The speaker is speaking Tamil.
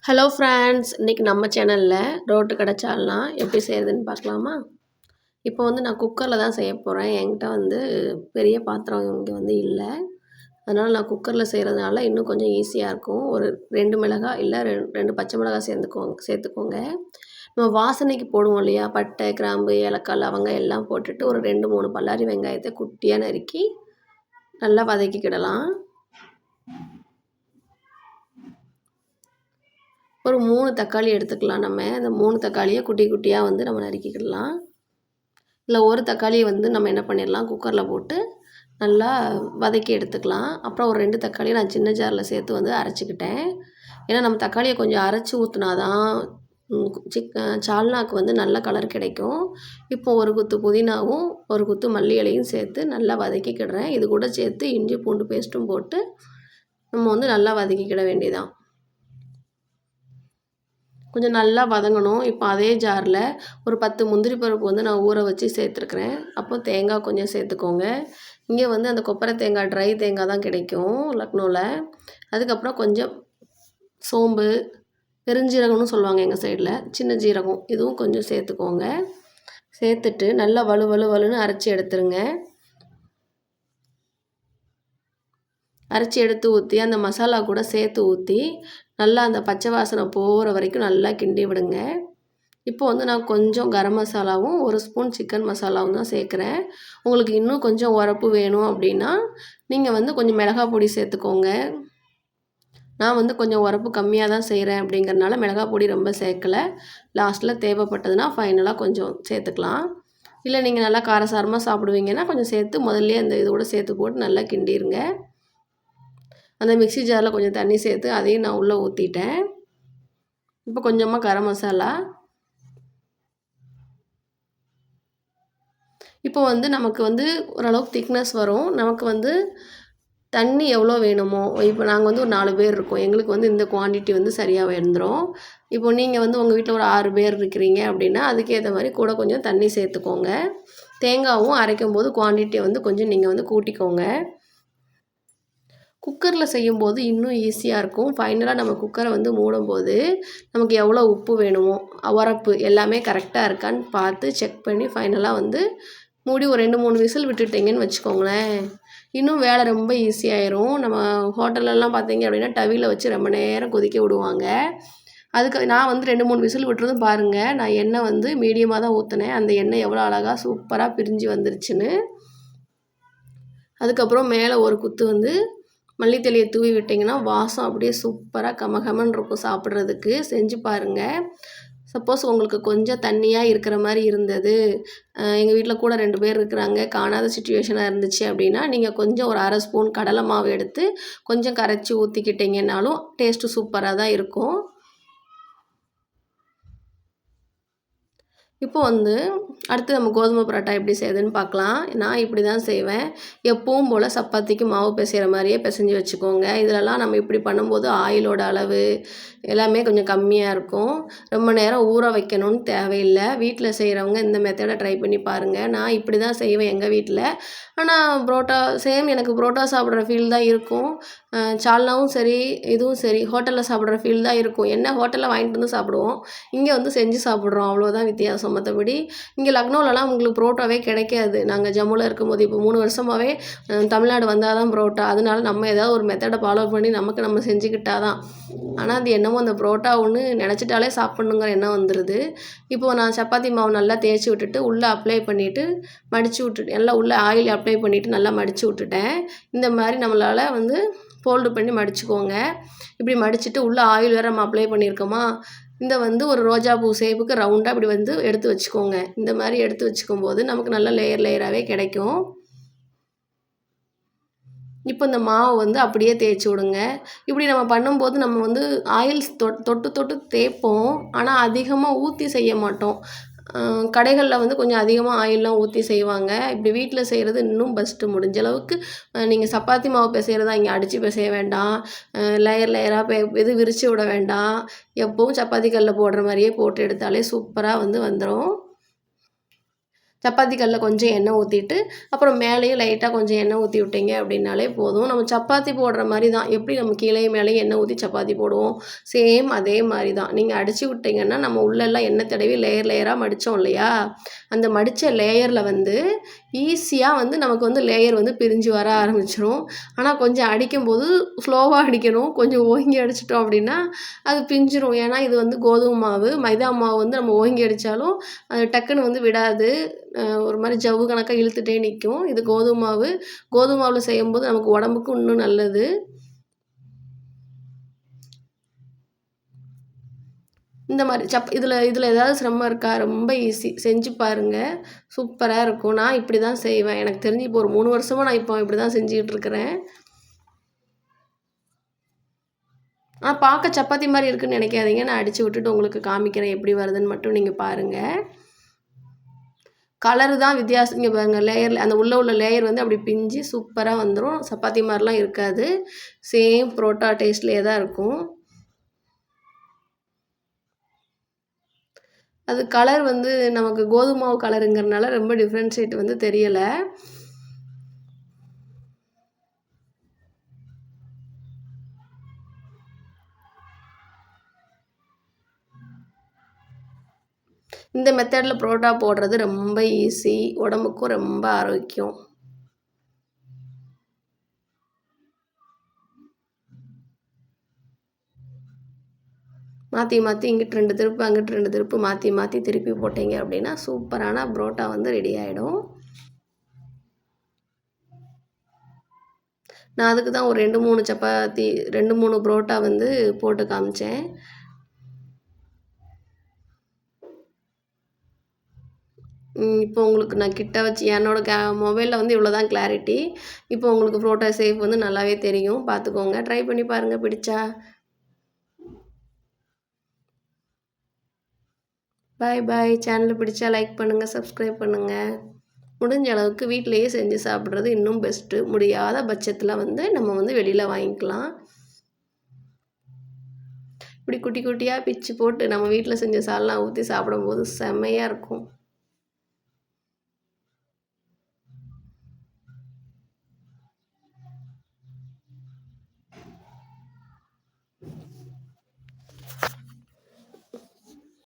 ஹலோ ஃப்ரெண்ட்ஸ், இன்றைக்கி நம்ம சேனலில் ரோட்டு கடை சால்னா எப்படி செய்கிறதுன்னு பார்க்கலாமா? இப்போ நான் குக்கரில் தான் செய்ய போகிறேன். என்கிட்ட பெரிய பாத்திரம் இங்கே இல்லை. அதனால் நான் குக்கரில் செய்கிறதுனால இன்னும் கொஞ்சம் ஈஸியாக இருக்கும். ஒரு 2 மிளகாய் இல்லை 2 பச்சை மிளகாய் சேர்த்துக்கோங்க. நம்ம வாசனைக்கு போடுவோம் இல்லையா, பட்டை, கிராம்பு, ஏலக்காய், லவங்கம் எல்லாம் போட்டுட்டு ஒரு 2, 3 பல்லாரி வெங்காயத்தை குட்டியாக நறுக்கி நல்லா வதக்கிக்கிடலாம். ஒரு 3 தக்காளி எடுத்துக்கலாம். நம்ம அந்த 3 தக்காளியை குட்டி குட்டியாக நம்ம நறுக்கிக்கிடலாம். இல்லை ஒரு தக்காளியை நம்ம என்ன பண்ணிடலாம், குக்கரில் போட்டு நல்லா வதக்கி எடுத்துக்கலாம். அப்புறம் ஒரு 2 தக்காளியை நான் சின்ன ஜாரில் சேர்த்து அரைச்சிக்கிட்டேன். ஏன்னா நம்ம தக்காளியை கொஞ்சம் அரைச்சி ஊற்றினா தான் சால்னாக்கு நல்ல கலர் கிடைக்கும். இப்போ ஒரு குத்து புதினாவும் ஒரு குத்து மல்லி இலையும் சேர்த்து நல்லா வதக்கிக்கிடுறேன். இது கூட சேர்த்து இஞ்சி பூண்டு பேஸ்ட்டும் போட்டு நம்ம நல்லா வதக்கிக்கிட வேண்டியதான். கொஞ்சம் நல்லா வதங்கணும். இப்போ அதே ஜாரில் ஒரு 10 முந்திரி பருப்பு நான் ஊற வச்சு சேர்த்துருக்குறேன். அப்போ தேங்காய் கொஞ்சம் சேர்த்துக்கோங்க. இங்கே அந்த கொப்பரை தேங்காய், ட்ரை தேங்காய் தான் கிடைக்கும் லக்னோவில். அதுக்கப்புறம் கொஞ்சம் சோம்பு, பெருஞ்சீரகம்னு சொல்லுவாங்க எங்கள் சைடில், சின்ன ஜீரகம், இதுவும் கொஞ்சம் சேர்த்துக்கோங்க. சேர்த்துட்டு நல்லா வலுன்னு அரைச்சி எடுத்துருங்க. அரைச்சி எடுத்து ஊற்றி அந்த மசாலா கூட சேர்த்து ஊற்றி நல்லா அந்த பச்சை வாசனை போகிற வரைக்கும் நல்லா கிண்டி விடுங்க. இப்போ நான் கொஞ்சம் கரம் மசாலாவும் 1 ஸ்பூன் சிக்கன் மசாலாவும் தான் சேர்க்குறேன். உங்களுக்கு இன்னும் கொஞ்சம் உரப்பு வேணும் அப்படின்னா நீங்கள் கொஞ்சம் மிளகாய் பொடி சேர்த்துக்கோங்க. நான் கொஞ்சம் உரப்பு கம்மியாக தான் செய்கிறேன் அப்படிங்கிறனால மிளகாய் பொடி ரொம்ப சேர்க்கலை. லாஸ்ட்டில் தேவைப்பட்டதுன்னா ஃபைனலாக கொஞ்சம் சேர்த்துக்கலாம். இல்லை நீங்கள் நல்லா காரசாரமாக சாப்பிடுவீங்கன்னா கொஞ்சம் சேர்த்து முதல்ல அந்த இதோட சேர்த்து போட்டு நல்லா கிண்டிடுங்க. அந்த மிக்ஸி ஜாரில் கொஞ்சம் தண்ணி சேர்த்து அதையும் நான் உள்ளே ஊற்றிட்டேன். இப்போ கொஞ்சமாக கரம் மசாலா. இப்போ நமக்கு ஓரளவுக்கு திக்னஸ் வரும். நமக்கு தண்ணி எவ்வளோ வேணுமோ, இப்போ நாங்கள் ஒரு 4 பேர் இருக்கோம். எங்களுக்கு இந்த குவான்டிட்டி சரியாக வந்துடும். இப்போ நீங்கள் உங்கள் வீட்டில் ஒரு 6 பேர் இருக்கிறீங்க அப்படின்னா அதுக்கேற்ற மாதிரி கூட கொஞ்சம் தண்ணி சேர்த்துக்கோங்க. தேங்காயும் அரைக்கும்போது குவான்டிட்டியை கொஞ்சம் நீங்கள் கூட்டிக்கோங்க. குக்கரில் செய்யும்போது இன்னும் ஈஸியாக இருக்கும். ஃபைனலாக நம்ம குக்கரை மூடும்போது நமக்கு எவ்வளோ உப்பு வேணுமோ, உரப்பு எல்லாமே கரெக்டாக இருக்கான்னு பார்த்து செக் பண்ணி ஃபைனலாக மூடி ஒரு 2, 3 விசில் விட்டுட்டிங்கன்னு வச்சுக்கோங்களேன், இன்னும் வேலை ரொம்ப ஈஸியாயிரும். நம்ம ஹோட்டல்லலாம் பார்த்தீங்க அப்படின்னா டவியில் வச்சு ரொம்ப நேரம் கொதிக்க விடுவாங்க. அதுக்கு நான் 2, 3 விசில் விட்டுறதும் பாருங்கள். நான் எண்ணெய் மீடியமாக தான் ஊற்றினேன். அந்த எண்ணெய் எவ்வளோ அழகாக சூப்பராக பிரிஞ்சு வந்துருச்சுன்னு. அதுக்கப்புறம் மேலே ஒரு குத்து மல்லித்தழையை தூவி விட்டிங்கன்னா வாசம் அப்படியே சூப்பராக கமகமன்னு இருக்கும். சாப்பிட்றதுக்கு செஞ்சு பாருங்கள். சப்போஸ் உங்களுக்கு கொஞ்சம் தண்ணியாக இருக்கிற மாதிரி இருந்தது, எங்கள் வீட்டில் கூட 2 பேர் இருக்கிறாங்க, காணாத சிச்சுவேஷனாக இருந்துச்சு அப்படின்னா நீங்கள் கொஞ்சம் ஒரு 1/2 ஸ்பூன் கடலை மாவு எடுத்து கொஞ்சம் கரைச்சி ஊற்றிக்கிட்டிங்கன்னாலும் டேஸ்ட்டு சூப்பராக தான் இருக்கும். இப்போ அடுத்து நம்ம கோதுமை பரோட்டா எப்படி செய்யுதுன்னு பார்க்கலாம். நான் இப்படி தான் செய்வேன். எப்பவும் போல் சப்பாத்திக்கு மாவு பிசைகிற மாதிரியே பிசைஞ்சு வச்சுக்கோங்க. இதிலலாம் நம்ம இப்படி பண்ணும்போது ஆயிலோட அளவு எல்லாமே கொஞ்சம் கம்மியாக இருக்கும். ரொம்ப நேரம் ஊற வைக்கணும்னு தேவையில்லை. வீட்டில் செய்கிறவங்க இந்த மெத்தடை ட்ரை பண்ணி பாருங்கள். நான் இப்படி தான் செய்வேன் எங்கள் வீட்டில். ஆனால் புரோட்டா சேம் எனக்கு புரோட்டா சாப்பிட்ற ஃபீல் தான் இருக்கும். சால்னாவும் சரி, இதுவும் சரி, ஹோட்டலில் சாப்பிட்ற ஃபீல் தான் இருக்கும். என்ன ஹோட்டலில் வாங்கிட்டு வந்து சாப்பிடுவோம், இங்கே செஞ்சு சாப்பிட்றோம், அவ்வளோதான் வித்தியாசம். மற்றபடி இங்கே லக்னோலலாம் உங்களுக்கு புரோட்டாவே கிடைக்காது. நாங்கள் ஜம்முவில் இருக்கும்போது இப்போ 3 வருஷமாகவே தமிழ்நாடு வந்தால் தான் புரோட்டா. அதனால நம்ம ஏதாவது ஒரு மெத்தடை ஃபாலோ பண்ணி நம்ம செஞ்சுக்கிட்டா தான். ஆனால் அது என்னமோ அந்த புரோட்டா ஒன்று நினச்சிட்டாலே சாப்பிட்ணுங்கிற எண்ணம் வந்துடுது. இப்போது நான் சப்பாத்தி மாவு நல்லா தேய்ச்சி விட்டுட்டு உள்ளே அப்ளை பண்ணிவிட்டு மடித்து விட்டுட்டு எல்லாம் உள்ளே ஆயில் அப்ளை பண்ணிவிட்டு நல்லா மடித்து விட்டுட்டேன். இந்த மாதிரி நம்மளால் ஃபோல்டு பண்ணி மடிச்சுக்கோங்க. இப்படி மடிச்சுட்டு உள்ளே ஆயில் வேறு நம்ம அப்ளை பண்ணியிருக்கோமா, இந்த ஒரு ரோஜா பூ ஷேப்புக்கு ரவுண்டாக இப்படி எடுத்து வச்சுக்கோங்க. இந்த மாதிரி எடுத்து வச்சுக்கும்போது நமக்கு நல்லா லேயராகவே கிடைக்கும். இப்போ இந்த மாவு அப்படியே தேய்ச்சி விடுங்க. இப்படி நம்ம பண்ணும்போது நம்ம ஆயில் தொட்டு தேய்ப்போம். ஆனால் அதிகமாக ஊற்றி செய்ய மாட்டோம். கடைகளில் கொஞ்சம் அதிகமாக ஆயிலெலாம் ஊற்றி செய்வாங்க. இப்படி வீட்டில் செய்கிறது இன்னும் பெஸ்ட்டு. முடிஞ்ச அளவுக்கு நீங்கள் சப்பாத்தி மாவு பிசைகிறதா இங்கே அடித்து பிசைய வேண்டாம். லேயராக இது விரித்து விட வேண்டாம். எப்பவும் சப்பாத்தி கல்லில் போடுற மாதிரியே போட்டு எடுத்தாலே சூப்பராக வந்துடும். சப்பாத்தி கல்லில் கொஞ்சம் எண்ணெய் ஊற்றிட்டு அப்புறம் மேலேயும் லைட்டாக கொஞ்சம் எண்ணெய் ஊற்றி விட்டீங்க அப்படின்னாலே போதும். நம்ம சப்பாத்தி போடுற மாதிரி தான். எப்படி நம்ம கீழேயும் மேலேயும் எண்ணெய் ஊற்றி சப்பாத்தி போடுவோம், சேம் அதே மாதிரி தான். நீங்கள் அடித்து விட்டிங்கன்னா நம்ம உள்ளெல்லாம் எண்ணெய் தடவி லேயர் லேயராக மடித்தோம் இல்லையா, அந்த மடித்த லேயரில் வந்து ஈஸியாக வந்து நமக்கு வந்து லேயர் வந்து பிரிஞ்சு வர ஆரம்பிச்சிரும். ஆனால் கொஞ்சம் அடிக்கும்போது ஸ்லோவாக அடிக்கணும். கொஞ்சம் ஓங்கி அடிச்சிட்டோம் அப்படின்னா அது பிஞ்சிரும். ஏன்னா இது வந்து கோதுமை மாவு. மைதா மாவு வந்து நம்ம ஓங்கி அடித்தாலும் அது டக்குன்னு வந்து விடாது. ஒரு மாதிரி ஜவ்வு கணக்காக இழுத்துட்டே நிற்கும். இது கோதுமை மாவு. கோதுமை மாவில் செய்யும்போது நமக்கு உடம்புக்கு இன்னும் நல்லது. இந்த மாதிரி இதில் ஏதாவது சிரமம் இருக்கா? ரொம்ப ஈஸி. செஞ்சு பாருங்கள். சூப்பராக இருக்கும். நான் இப்படி தான் செய்வேன். எனக்கு தெரிஞ்சு இப்போ ஒரு 3 வருஷமாக நான் இப்போ இப்படி தான் செஞ்சுக்கிட்டு இருக்கிறேன். ஆனால் பார்க்க சப்பாத்தி மாதிரி இருக்குன்னு நினைக்காதீங்க. நான் அடித்து விட்டுட்டு உங்களுக்கு காமிக்கிறேன் எப்படி வருதுன்னு மட்டும் நீங்கள் பாருங்கள். கலரு தான் வித்தியாசம். இங்கே பாருங்கள், லேயரில் அந்த உள்ள லேயர் வந்து அப்படி பிஞ்சு சூப்பராக வந்துடும். சப்பாத்தி மாதிரிலாம் இருக்காது. சேம் புரோட்டா டேஸ்ட்லேயே தான் இருக்கும். அது கலர் வந்து நமக்கு கோதுமை மாவு கலருங்கிறனால ரொம்ப டிஃப்ரென்ஷியேட் வந்து தெரியலை. இந்த மெத்தடில் புரோட்டா போடுறது ரொம்ப ஈஸி. உடம்புக்கும் ரொம்ப ஆரோக்கியம். மாற்றி மாற்றி இங்கிட்டு 2 திருப்பு அங்கிட்டு 2 திருப்பு மாற்றி மாற்றி திருப்பி போட்டிங்க அப்படின்னா சூப்பரான புரோட்டா வந்து ரெடி ஆகிடும். நான் அதுக்கு தான் ஒரு 2-3 சப்பாத்தி 2-3 புரோட்டா வந்து போட்டு காமிச்சேன். இப்போ உங்களுக்கு நான் கிட்ட வச்சு என்னோட மொபைலில் வந்து இவ்வளோ தான் கிளாரிட்டி. இப்போ உங்களுக்கு புரோட்டா ஷேப் வந்து நல்லாவே தெரியும். பார்த்துக்கோங்க. ட்ரை பண்ணி பாருங்கள் பிடிச்சா. பாய் பாய். சேனல் பிடிச்சா லைக் பண்ணுங்கள், சப்ஸ்கிரைப் பண்ணுங்கள். முடிஞ்ச அளவுக்கு வீட்டிலையே செஞ்சு சாப்பிட்றது இன்னும் பெஸ்ட்டு. முடியாத பட்சத்தில் வந்து நம்ம வந்து வெளியில் வாங்கிக்கலாம். இப்படி குட்டி குட்டியாக பிச்சு போட்டு நம்ம வீட்டில் செஞ்ச சால்னா ஊற்றி சாப்பிடும்போது செம்மையாக இருக்கும்.